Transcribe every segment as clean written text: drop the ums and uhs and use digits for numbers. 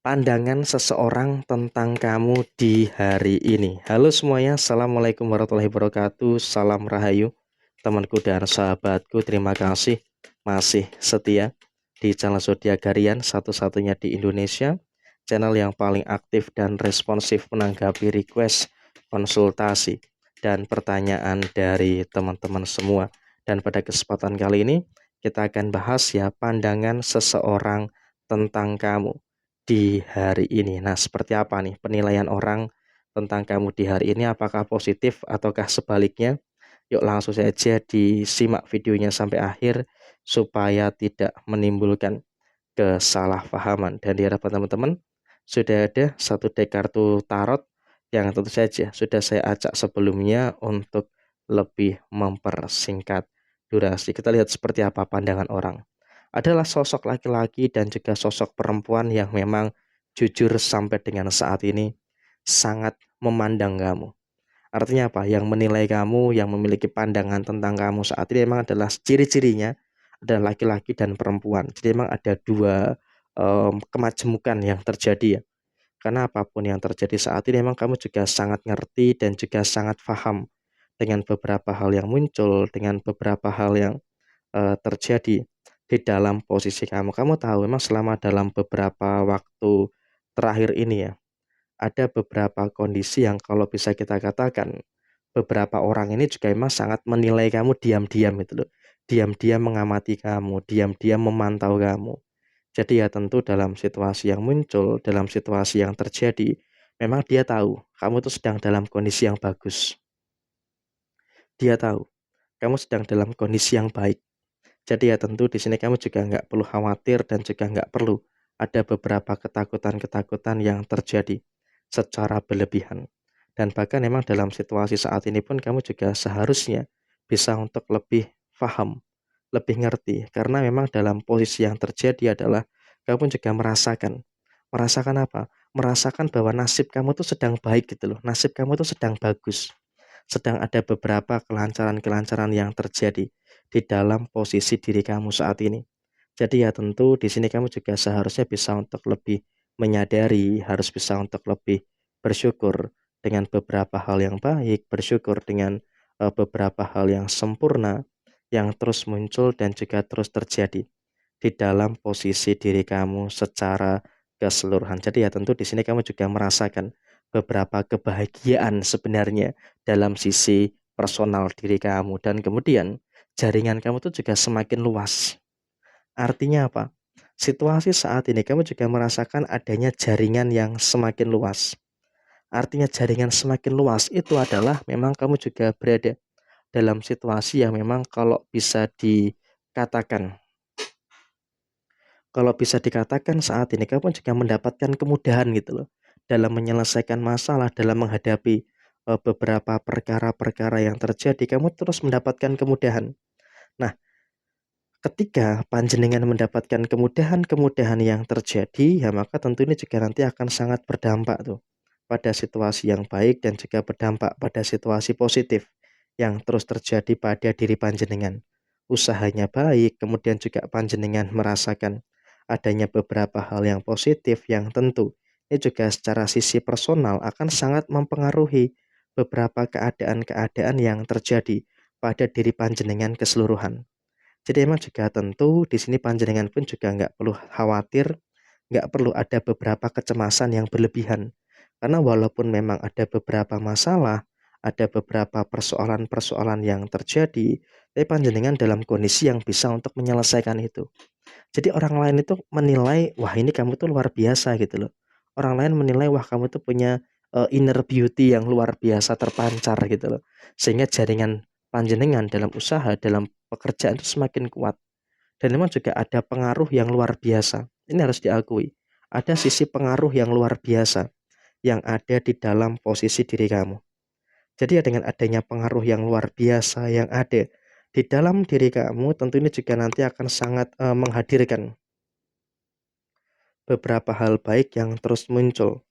Pandangan seseorang tentang kamu di hari ini. Halo semuanya, Assalamualaikum warahmatullahi wabarakatuh. Salam Rahayu, temanku dan sahabatku. Terima kasih masih setia di channel Zodiak Harian, satu-satunya di Indonesia. Channel yang paling aktif dan responsif menanggapi request, konsultasi, dan pertanyaan dari teman-teman semua. Dan pada kesempatan kali ini, kita akan bahas ya pandangan seseorang tentang kamu di hari ini. Nah, seperti apa nih penilaian orang tentang kamu di hari ini? Apakah positif ataukah sebaliknya? Yuk langsung saja disimak videonya sampai akhir supaya tidak menimbulkan kesalahpahaman. Dan di hadapan teman-teman sudah ada satu deck kartu tarot yang tentu saja sudah saya acak sebelumnya untuk lebih mempersingkat durasi. Kita lihat seperti apa pandangan orang. Adalah sosok laki-laki dan juga sosok perempuan yang memang jujur sampai dengan saat ini sangat memandang kamu. Artinya apa? Yang menilai kamu, yang memiliki pandangan tentang kamu saat ini memang adalah ciri-cirinya adalah laki-laki dan perempuan. Jadi memang ada dua kemajemukan yang terjadi ya. Karena apapun yang terjadi saat ini memang kamu juga sangat ngerti dan juga sangat paham dengan beberapa hal yang muncul, dengan beberapa hal yang terjadi di dalam posisi kamu. Kamu tahu memang selama dalam beberapa waktu terakhir ini ya, ada beberapa kondisi yang kalau bisa kita katakan beberapa orang ini juga memang sangat menilai kamu diam-diam itu loh. Diam-diam mengamati kamu, diam-diam memantau kamu. Jadi ya tentu dalam situasi yang muncul, dalam situasi yang terjadi, memang dia tahu kamu tuh sedang dalam kondisi yang bagus. Dia tahu kamu sedang dalam kondisi yang baik. Jadi ya tentu di sini kamu juga nggak perlu khawatir dan juga nggak perlu ada beberapa ketakutan-ketakutan yang terjadi secara berlebihan. Dan bahkan memang dalam situasi saat ini pun kamu juga seharusnya bisa untuk lebih paham, lebih ngerti. Karena memang dalam posisi yang terjadi adalah kamu juga merasakan. Merasakan apa? Merasakan bahwa nasib kamu tuh sedang baik gitu loh. Nasib kamu tuh sedang bagus. Sedang ada beberapa kelancaran-kelancaran yang terjadi di dalam posisi diri kamu saat ini. Jadi ya tentu di sini kamu juga seharusnya bisa untuk lebih menyadari, harus bisa untuk lebih bersyukur dengan beberapa hal yang baik, bersyukur dengan beberapa hal yang sempurna yang terus muncul dan juga terus terjadi di dalam posisi diri kamu secara keseluruhan. Jadi ya tentu di sini kamu juga merasakan beberapa kebahagiaan sebenarnya dalam sisi personal diri kamu dan kemudian jaringan kamu tuh juga semakin luas. Artinya apa? Situasi saat ini kamu juga merasakan adanya jaringan yang semakin luas. Artinya jaringan semakin luas itu adalah memang kamu juga berada dalam situasi yang memang kalau bisa dikatakan saat ini kamu juga mendapatkan kemudahan gitu loh dalam menyelesaikan masalah, dalam menghadapi beberapa perkara-perkara yang terjadi, kamu terus mendapatkan kemudahan. Nah, ketika panjenengan mendapatkan kemudahan-kemudahan yang terjadi, ya maka tentu ini juga nanti akan sangat berdampak tuh pada situasi yang baik dan juga berdampak pada situasi positif yang terus terjadi pada diri panjenengan. Usahanya baik, kemudian juga panjenengan merasakan adanya beberapa hal yang positif yang tentu ini juga secara sisi personal akan sangat mempengaruhi beberapa keadaan-keadaan yang terjadi pada diri panjenengan keseluruhan. Jadi emang juga tentu di sini panjenengan pun juga nggak perlu khawatir, nggak perlu ada beberapa kecemasan yang berlebihan. Karena walaupun memang ada beberapa masalah, ada beberapa persoalan-persoalan yang terjadi, tapi panjenengan dalam kondisi yang bisa untuk menyelesaikan itu. Jadi orang lain itu menilai, wah ini kamu tuh luar biasa gitu loh. Orang lain menilai, wah kamu tuh punya inner beauty yang luar biasa terpancar gitu loh. Sehingga jaringan panjenengan dalam usaha, dalam pekerjaan itu semakin kuat. Dan memang juga ada pengaruh yang luar biasa. Ini harus diakui. Ada sisi pengaruh yang luar biasa yang ada di dalam posisi diri kamu. Jadi ya dengan adanya pengaruh yang luar biasa yang ada di dalam diri kamu, tentu ini juga nanti akan sangat menghadirkan beberapa hal baik yang terus muncul,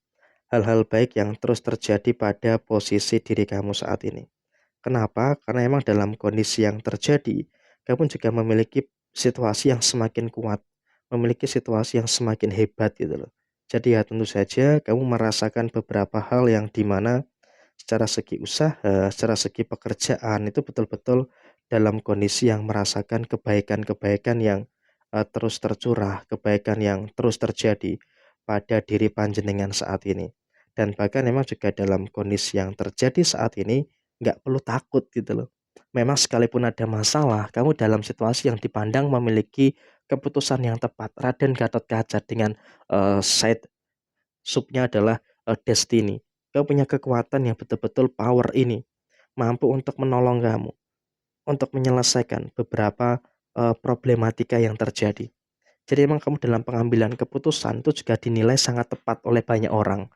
hal-hal baik yang terus terjadi pada posisi diri kamu saat ini. Kenapa? Karena emang dalam kondisi yang terjadi, kamu juga memiliki situasi yang semakin kuat, memiliki situasi yang semakin hebat gitu loh. Jadi ya tentu saja kamu merasakan beberapa hal yang dimana secara segi usaha, secara segi pekerjaan itu betul-betul dalam kondisi yang merasakan kebaikan-kebaikan yang terus tercurah, kebaikan yang terus terjadi pada diri panjenengan saat ini. Dan bahkan memang juga dalam kondisi yang terjadi saat ini nggak perlu takut gitu loh. Memang sekalipun ada masalah, kamu dalam situasi yang dipandang memiliki keputusan yang tepat. Raden Gatot Kaca dengan side subnya adalah destiny. Kau punya kekuatan yang betul-betul power ini, mampu untuk menolong kamu, untuk menyelesaikan beberapa problematika yang terjadi. Jadi emang kamu dalam pengambilan keputusan itu juga dinilai sangat tepat oleh banyak orang.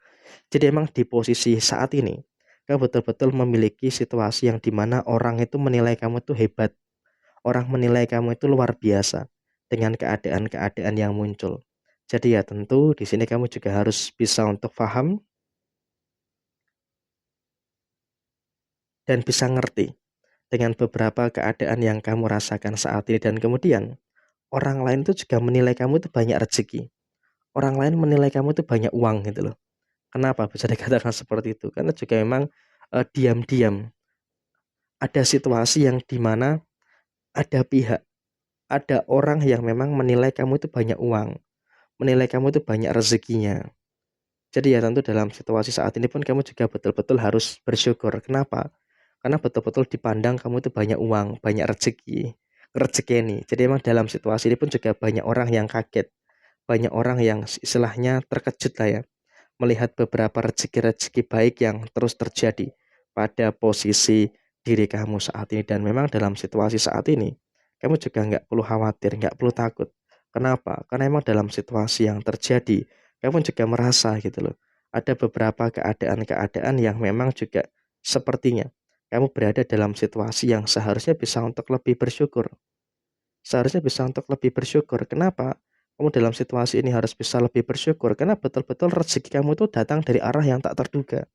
Jadi emang di posisi saat ini, kamu betul-betul memiliki situasi yang dimana orang itu menilai kamu itu hebat, orang menilai kamu itu luar biasa dengan keadaan-keadaan yang muncul. Jadi ya tentu di sini kamu juga harus bisa untuk paham dan bisa ngerti dengan beberapa keadaan yang kamu rasakan saat ini, dan kemudian orang lain itu juga menilai kamu itu banyak rezeki. Orang lain menilai kamu itu banyak uang gitu loh. Kenapa bisa dikatakan seperti itu? Karena juga memang diam-diam ada situasi yang dimana ada pihak, ada orang yang memang menilai kamu itu banyak uang, menilai kamu itu banyak rezekinya. Jadi ya tentu dalam situasi saat ini pun kamu juga betul-betul harus bersyukur. Kenapa? Karena betul-betul dipandang kamu itu banyak uang, banyak rezeki, rezekeni. Jadi emang dalam situasi ini pun juga banyak orang yang kaget, banyak orang yang istilahnya terkejut lah ya, melihat beberapa rezeki-rezeki baik yang terus terjadi pada posisi diri kamu saat ini. Dan memang dalam situasi saat ini, kamu juga nggak perlu khawatir, nggak perlu takut. Kenapa? Karena emang dalam situasi yang terjadi, kamu juga merasa gitu loh, ada beberapa keadaan-keadaan yang memang juga sepertinya kamu berada dalam situasi yang seharusnya bisa untuk lebih bersyukur. Seharusnya bisa untuk lebih bersyukur. Kenapa? Kamu dalam situasi ini harus bisa lebih bersyukur karena betul-betul rezeki kamu itu datang dari arah yang tak terduga.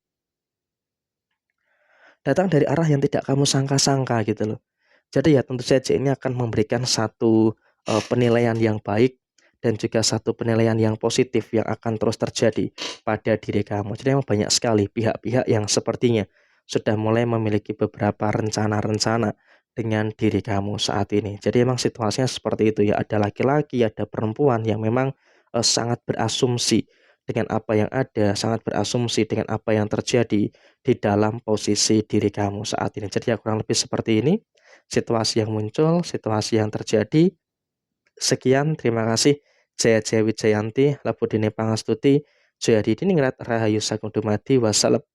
Datang dari arah yang tidak kamu sangka-sangka gitu loh. Jadi ya tentu saja ini akan memberikan satu penilaian yang baik dan juga satu penilaian yang positif yang akan terus terjadi pada diri kamu. Jadi memang banyak sekali pihak-pihak yang sepertinya sudah mulai memiliki beberapa rencana-rencana dengan diri kamu saat ini. Jadi emang situasinya seperti itu ya, ada laki-laki, ada perempuan yang memang sangat berasumsi dengan apa yang ada, sangat berasumsi dengan apa yang terjadi di dalam posisi diri kamu saat ini. Jadi ya kurang lebih seperti ini situasi yang muncul, situasi yang terjadi. Sekian, terima kasih. Jaya Jaya Wijayanti, Labudine Pangastuti, Jaya Didiningrat Rahayu Sagung Dumadi, wassalam.